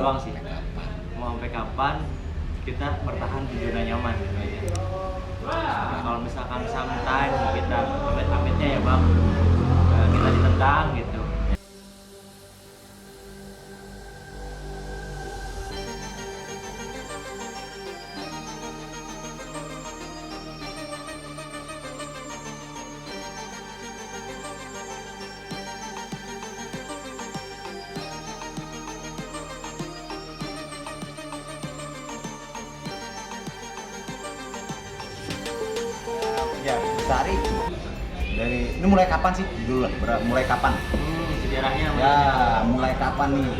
doang sih. Mau sampai kapan kita bertahan di zona nyaman gitu aja. Kalau misalkan sometime kita amit-amitnya ya bang, kita ditentang gitu. Ya, Sari. Dari ini mulai kapan sih? Dulu lah, mulai kapan? Sejarahnya Ya, mulai kapan nih?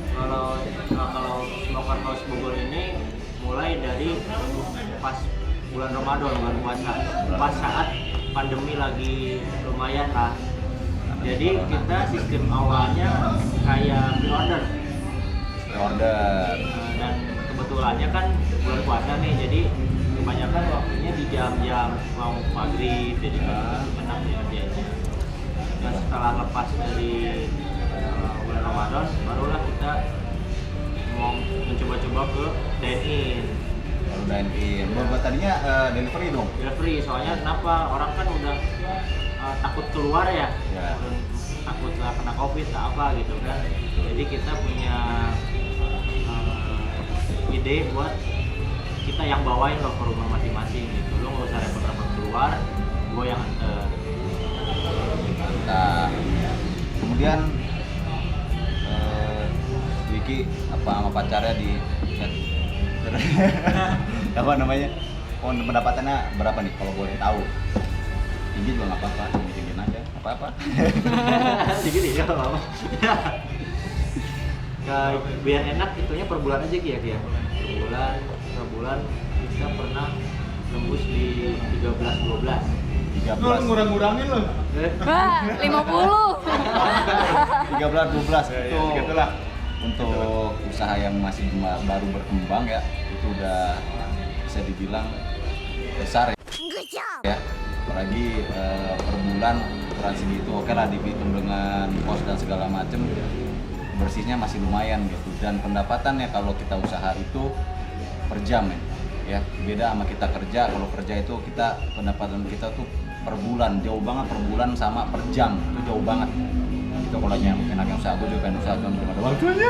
Kalau Smoker House Bogor ini mulai dari pas bulan Ramadan, bulan puasa, pas saat pandemi lagi lumayan lah. Jadi kita sistem awalnya kayak pre-order. Pre-order. Dan kebetulannya kan bulan puasa nih, jadi kebanyakan waktunya di jam-jam mau maghrib, jadi enak ya kerjanya. Dan setelah lepas dari bulan Ramadan, barulah kita mau mencoba-coba ke dine-in. Baru dine-in. Buat tadinya delivery dong? Delivery, soalnya kenapa? Orang kan udah takut keluar ya, takut lah kena covid lah apa gitu kan. Jadi kita punya ide buat kita yang bawain lo ke rumah masing-masing gitu. Lo nggak usah repot-repot keluar, gue yang anter. Nah, kemudian Wiki apa sama pacarnya di apa namanya? Oh, pendapatannya berapa nih kalau boleh tahu? Tinggi juga nggak apa-apa, tinggiin aja, apa-apa. Segini ya nggak apa-apa. Biar enak itunya per bulan aja ya Ki ya. Per bulan kita pernah tembus di 13-12. Lu ngurang-ngurangin lo. Wah, 50. 13-12 Ya, gitulah. Untuk usaha yang masih baru berkembang ya, itu udah bisa dibilang besar ya. Apalagi per bulan ukuran segitu, oke lah dihitung dengan kos dan segala macem, bersihnya masih lumayan gitu. Dan pendapatannya kalau kita usaha itu per jam ya, beda sama kita kerja. Kalau kerja itu kita pendapatan kita tuh per bulan, jauh banget per bulan sama per jam, itu jauh banget. Itu kalau yang mungkin agen usaha, gue juga pengen usaha cuma belum ada waktunya.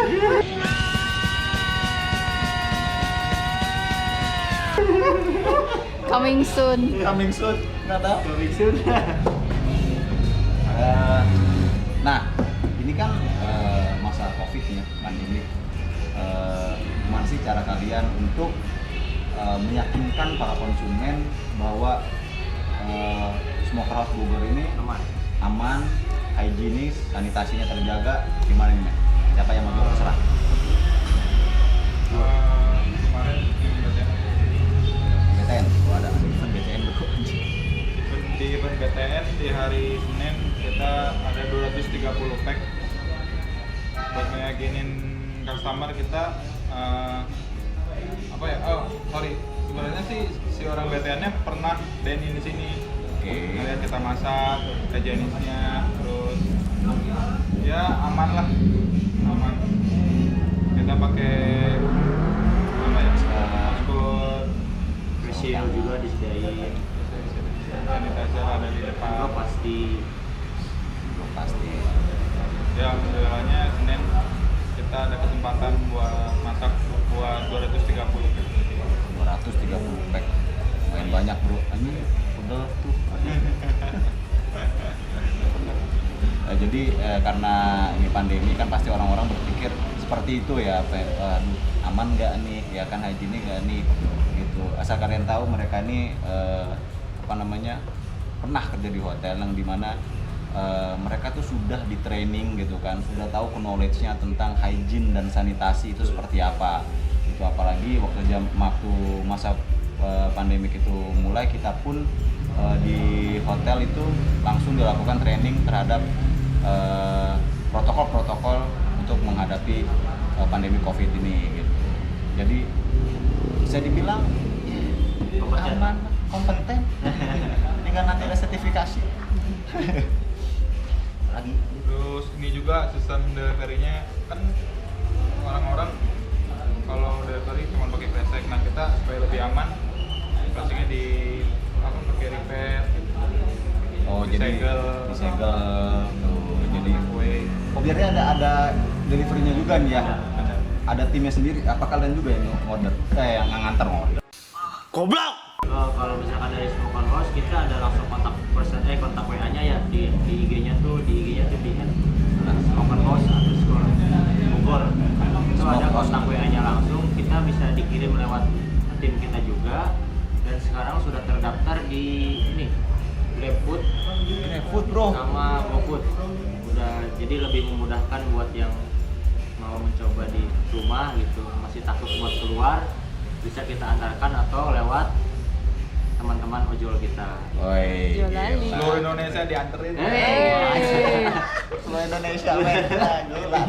Coming soon. Coming soon, nggak tahu. Coming soon. Nah, ini kan masa COVID ya, pandemi. Gimana sih cara kalian untuk meyakinkan para konsumen bahwa Smoker House Bogor ini aman, higienis, sanitasinya terjaga? Gimana nih, Men? Siapa yang mau terserah? Kemarin BTN, ada event BTN bro. di event BTN di hari Senin kita ada 230 pack buat ngeyakinin customer kita. Apa ya? Oh, sorry. Sebenarnya sih si orang BTN-nya pernah dine-in di sini. Lihat kita masak, kita jenisnya, terus ya aman lah, aman. Kita pakai apa ya? Masker, Facial juga disediain. sanitizer ada di depan. Juga pasti. Ya, alhamdulillahnya Senin kita ada kesempatan buat masak buat 230 pack. Lumayan banyak bro. Ini udah tuh. Nah, jadi karena ini pandemi kan pasti orang-orang berpikir seperti itu ya, aduh, aman nggak nih, ya kan higienik nggak nih, gitu. Asal kalian tahu mereka ini pernah kerja di hotel yang dimana mereka tuh sudah di training gitu kan, sudah tahu knowledge-nya tentang hygiene dan sanitasi itu seperti apa. Itu apalagi waktu masa pandemik itu mulai, kita pun di hotel itu langsung dilakukan training terhadap protokol-protokol untuk menghadapi pandemi COVID ini gitu. Jadi bisa dibilang aman, kompeten. Tinggal nanti ada sertifikasi. Lagi. Terus ini juga sistem delivery-nya kan orang-orang kalau delivery cuma pakai kresek. Nah kita supaya lebih aman, plastiknya di apa pakai repair. Oh jadi Disegel. tuh jadi Giveaway. oh berarti ada deliverynya juga nih ya, Ada. ada timnya sendiri, apa kalian juga yang order yang nganter order? Kalau misalkan dari Smoker House kita ada langsung kontak WA-nya ya di IG-nya tuh di Smoker House underscore Bogor. Itu ada kontak WA-nya langsung, kita bisa dikirim lewat tim kita juga, dan sekarang sudah terdaftar di ini GrabFood Food bro. sama GoFood. Udah jadi lebih memudahkan buat yang mau mencoba di rumah gitu, masih takut buat keluar, bisa kita antarkan atau lewat teman-teman ojol kita. Woi. Jolali. Seluruh Indonesia dianterin. Seluruh Indonesia men. Gila.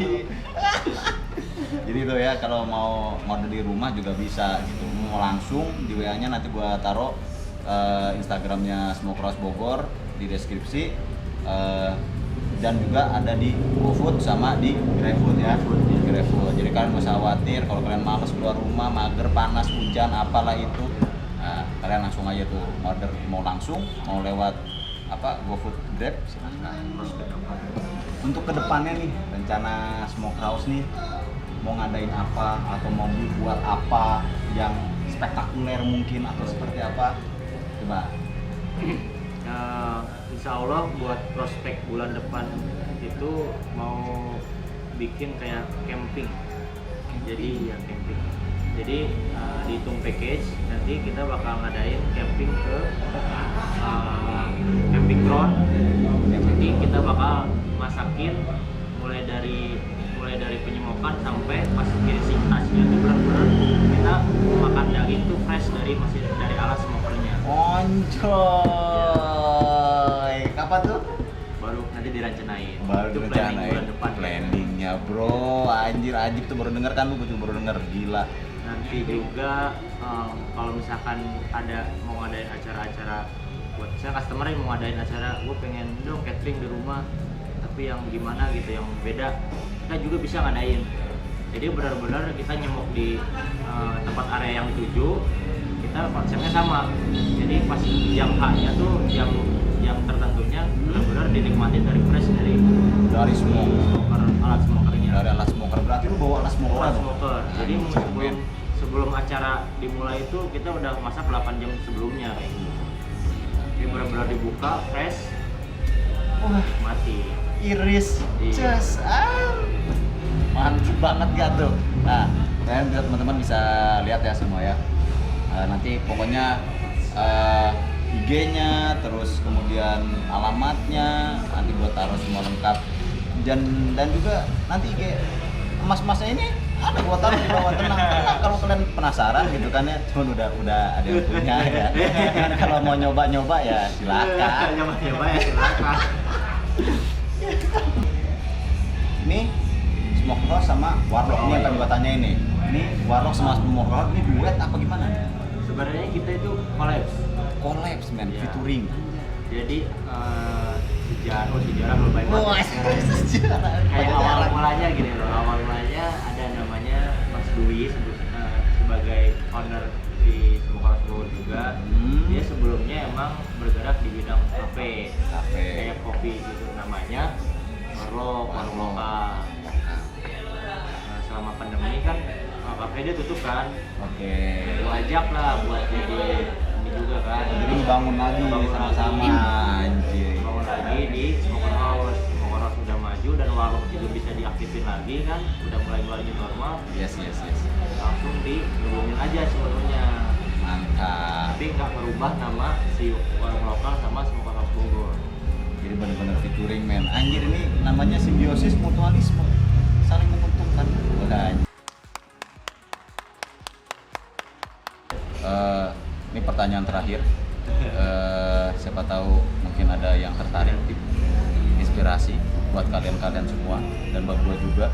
Jadi itu ya kalau mau order di rumah juga bisa gitu. Mau langsung di WA-nya nanti gua taruh Instagramnya Smoker House Bogor di deskripsi, dan juga ada di GoFood sama di GrabFood ya. GrabFood. Jadi kalian nggak usah khawatir kalau kalian malas keluar rumah, mager, panas, hujan, apalah itu. Nah, kalian langsung aja tuh order, mau langsung, mau lewat GoFood, Grab, silahkan. Untuk kedepannya nih rencana Smoker House nih mau ngadain apa atau mau buat apa yang spektakuler mungkin atau seperti apa? Coba. Insya Allah buat prospek bulan depan itu mau bikin kayak camping. Jadi ya camping. Jadi dihitung package, nanti kita bakal ngadain camping ke camping ground. Jadi kita bakal masakin mulai dari penyemokan sampai pas finishing touch-nya itu benar-benar kita makan daging tuh fresh masih dari alas smokernya. Oncoy. Kapan tuh? Baru nanti direncanain. Baru Itu planning direncanain bulan depan. planningnya bro, anjir Ajib tuh baru denger kan, lu juga baru denger, gila. Nanti juga kalau misalkan mau ngadain acara-acara buat saya customer yang mau ngadain acara, gue pengen dong catering di rumah tapi yang gimana gitu, yang beda, kita juga bisa ngadain. Jadi benar-benar kita nyemok di tempat area yang dituju, kita konsepnya sama. Jadi pas jam H-nya tuh jam tertentunya benar-benar dinikmatin dari fresh dari smoker, alat smokernya. dari alat smoker, berarti lu bawa alat smoker Alat tuh? smoker. Jadi Anjir, sebelum acara dimulai itu kita udah masak 8 jam sebelumnya kayak gitu. Jadi benar-benar dibuka fresh, wah mati. iris, Iya. just mantap banget gak tuh. Nah, kalian biar teman-teman bisa lihat ya semua ya. Nanti pokoknya IG-nya, terus kemudian alamatnya nanti gua taruh semua lengkap, dan juga nanti IG emas-emasnya ini ada gua taruh di bawah. Tenang, kalau kalian penasaran gitu kan ya, cuman udah ada yang punya ya. Kalau mau nyoba ya silakan. Nyoba ya silakan. Ini Smoker House sama Warlock ini yang tadi gua tanya ini. Ini Warlock sama Smoker House ini duet apa gimana? Sebenarnya kita itu Collabs men, Iya. featuring. Jadi sejarah berbaik kayak awal mulanya gini loh. Awal mulanya ada namanya Mas Dwi sebagai owner di Smoker House juga. Dia sebelumnya emang bergerak di bidang kafe, kayak kopi gitu, namanya warung lokal. Nah, selama pandemi kan kafe dia tutup kan, Oke. gua ajak lah buat jadi ini juga kan, Jadi bangun lagi sama-sama anjir. bangun lagi di Smoker House. Smoker House udah maju dan warung juga bisa diaktifin lagi kan, udah mulai new normal, Yes. langsung dihubungin aja seluruhnya. Mantap. Tapi nggak merubah nama si warung lokal sama Smoker House Bogor. Jadi benar-benar featuring men. Anjir ini namanya simbiosis mutualisme. Saling menguntungkan. Udah anjir. Ini pertanyaan terakhir. Siapa tahu mungkin ada yang tertarik, inspirasi buat kalian semua dan buat gua juga.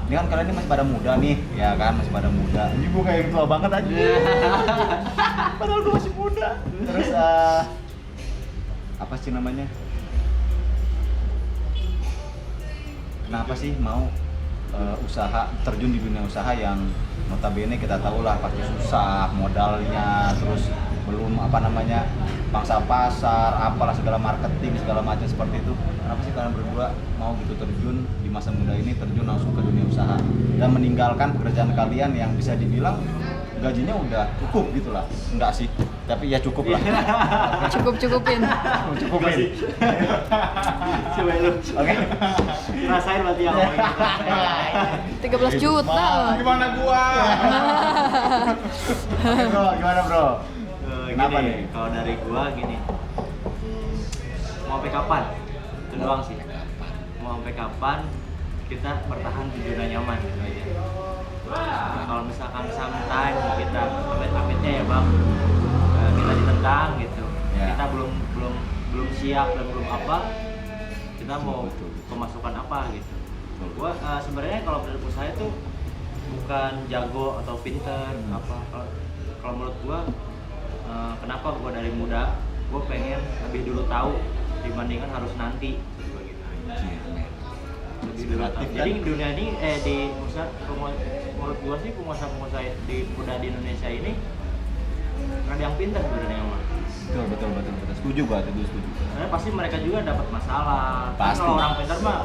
Ini kan kalian ini masih pada muda nih, ya kan, masih pada muda. Ini gua kayak tua banget aja. Padahal gua masih muda. Terus apa sih namanya? Kenapa sih mau usaha, terjun di dunia usaha yang notabene kita tahu lah pasti susah modalnya, terus belum pangsa pasar, apalah segala marketing segala macam seperti itu. Kenapa sih kalian berdua mau gitu terjun di masa muda ini, terjun langsung ke dunia usaha dan meninggalkan pekerjaan kalian yang bisa dibilang gajinya udah cukup gitu lah? Enggak sih, tapi ya cukup lah. Cukupin. Cukupin. Coba lu. Oke. Rasain berarti yang ngomong gitu. 13 juta loh. Gimana gua? Oke, bro, gimana bro? Kenapa Gini, nih? kalau dari gua gini, mau sampai kapan? Itu doang sih. Mau sampai kapan kita bertahan di zona nyaman gitu aja. Kalau misalkan sometime kita amit-amitnya ya bang, kita ditentang gitu, Ya. kita belum siap dan belum apa, kita mau Betul. pemasukan apa gitu. Betul. Gua sebenarnya kalau berusaha itu bukan jago atau pinter apa. Kalau menurut gua, kenapa gua dari muda gua pengen lebih dulu tahu dibandingkan harus nanti. Lebih dulu tahu. Inspiratif, Jadi kan? dunia ini di usaha, menurut gua sih pengusaha di muda di Indonesia ini nggak ada yang pinter sebenarnya mah. Betul. Setuju gua, setuju. Karena pasti mereka juga dapat masalah. Kan Pasti. kalau orang pintar mah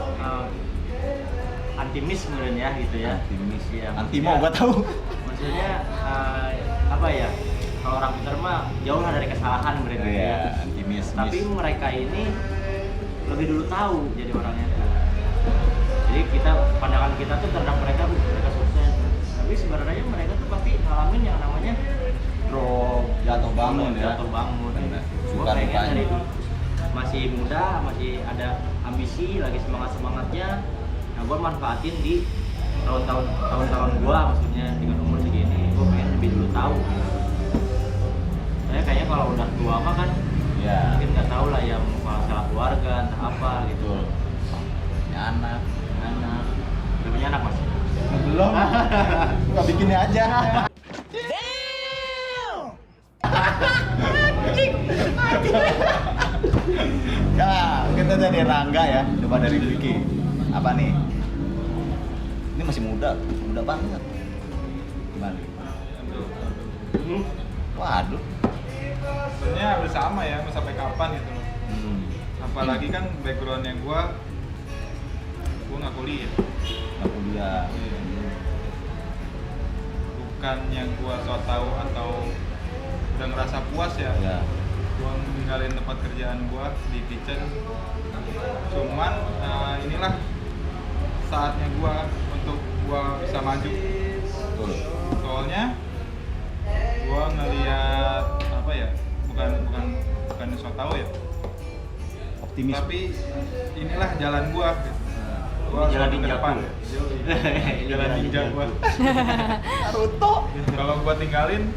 antimis kemudian ya gitu ya. Antimis. Iya, Antimo maksudnya- gua tahu. Maksudnya apa ya? Kalau orang pintar mah jauh lah dari kesalahan mereka Iya, ya. antimis. Tapi mereka ini lebih dulu tahu jadi orangnya. Jadi pandangan kita tuh terhadap mereka sukses. Tapi sebenarnya mereka tuh pasti ngalamin yang namanya drop, Jatuh bangun ya. jatuh bangun. Benar. Gue Suka pengen dukanya. dari masih muda, masih ada ambisi, lagi semangatnya. Nah, gue manfaatin di tahun-tahun gue, maksudnya dengan umur segini, gue pengen lebih dulu tahu. Saya kayaknya kalau udah tua mah kan, Ya. mungkin nggak tahu lah ya masalah keluarga, entah apa gitu. Betul. Ya anak. Udah punya anak mas? Belum. Gua bikinnya aja. Ya, kita dari Rangga ya, coba dari Vicky. Apa nih? Ini masih muda banget. Gimana? Waduh. Sebenarnya hampir sama ya, mau sampai kapan gitu loh. Apalagi kan backgroundnya gua nggak kuliah. Nggak kuliah. Bukannya gua so tahu atau udah ngerasa puas ya. Ya. Gua ninggalin tempat kerjaan gua di kitchen. Cuman inilah saatnya gua untuk gua bisa maju. Betul. Soalnya gua ngeliat apa ya? Bukan so tahu ya. Optimis. Tapi inilah jalan gua gitu. Gua Jalan ke ninja depan. tuh. Jalan ninja gua. Naruto. Kalau gua tinggalin,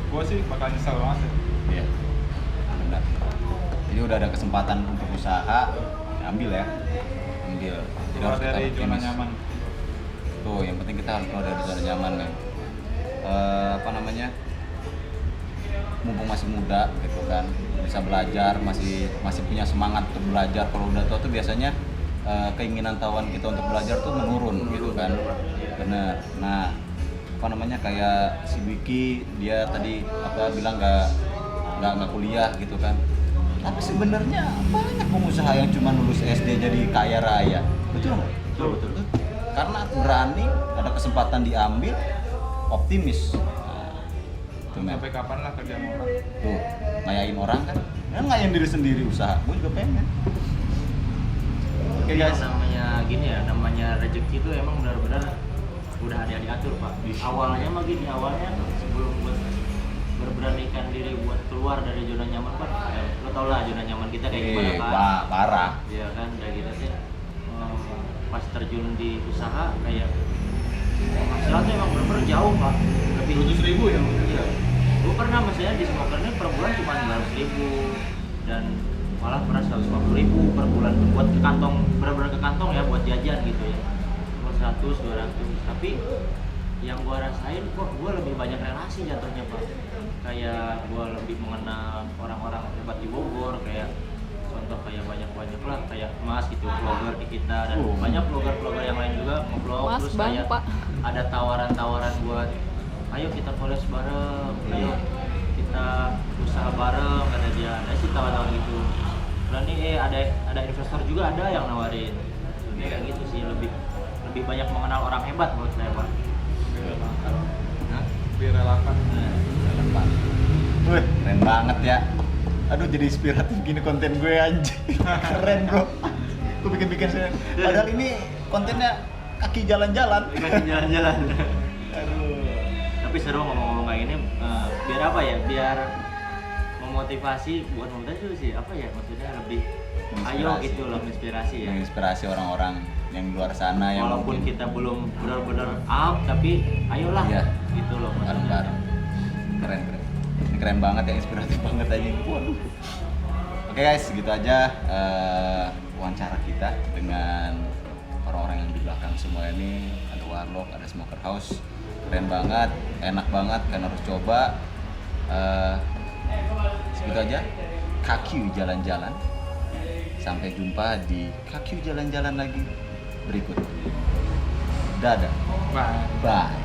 gua sih bakal nyesel banget. Iya. Benar. Jadi udah ada kesempatan untuk usaha, ya ambil ya. Ambil. Jadi Keluar harus kita dari zona optimis. nyaman. Tuh, yang penting kita harus keluar dari zona nyaman, men. Mumpung masih muda gitu kan, bisa belajar, masih punya semangat untuk belajar. Kalau udah tua tuh biasanya keinginan tahuan kita untuk belajar tuh menurun gitu kan. Bener. Nah, kayak si Wiki, dia tadi bilang nggak kuliah gitu kan. Tapi sebenarnya banyak pengusaha yang cuma lulus SD jadi kaya raya. Betul nggak? Betul. Karena berani, ada kesempatan diambil, optimis. Tuh, men. Sampai kapan lah kerja sama orang. Tuh, ngayain orang kan? Ngayain diri sendiri usaha. Gue juga pengen. Oke guys. Namanya rezeki itu emang benar-benar udah ada diatur pak. Awalnya sebelum buat berberanikan diri buat keluar dari zona nyaman pak, ya, lo tau lah zona nyaman kita kayak gimana kan? Parah. Iya kan, udah gitu sih. Pas terjun di usaha kayak hasilnya emang bener-bener jauh pak. Lebih 100.000 ya? Iya. Gue pernah maksudnya di smoker ini per bulan cuma 900.000 dan malah pernah 150.000 per bulan buat ke kantong, bener-bener ke kantong ya buat jajan gitu ya. 100-200. Tapi yang gue rasain kok gue lebih banyak relasi jatuhnya pak. Kayak gue lebih mengenal orang-orang hebat di Bogor, kayak contoh kayak banyak lah kayak Mas gitu, vlogger di kita dan banyak vlogger yang lain juga nge-vlog. Mas Terus Bang, kayak Pak. ada tawaran-tawaran buat ayo kita collab bareng, ayo kita usaha bareng, kata dia. Ada sih tawaran gitu. Berani ada investor juga ada yang nawarin. Lebih kayak gitu sih, lebih banyak mengenal orang hebat menurut saya, Pak. Lebih relevan. Relevan. Wih, keren banget ya. Aduh, jadi inspiratif gini konten gue anjing. Keren bro. Gue bikin sendiri. Padahal ini kontennya kaki jalan-jalan. Kasih jalan-jalan. Aduh. Tapi seru ngomong-ngomong kayak gini, biar apa ya? Biar memotivasi, bukan memotivasi sih, apa ya? Maksudnya lebih ayo Menginspirasi. gitu loh, inspirasi ya. Menginspirasi orang-orang yang di luar sana yang Walaupun mungkin kita belum benar-benar up, tapi ayolah Iya. gitu loh maksudnya. bareng-bareng. Keren. Ini keren banget ya, inspiratif banget aja. Waduh. Oke guys, segitu aja wawancara kita dengan orang-orang yang di belakang semua ini. Ada Warlock, ada Smoker House. Keren banget, enak banget, kalian harus coba. Segitu aja. KQ jalan-jalan. Sampai jumpa di KQ jalan-jalan lagi berikut. Dadah. Bye. Bye.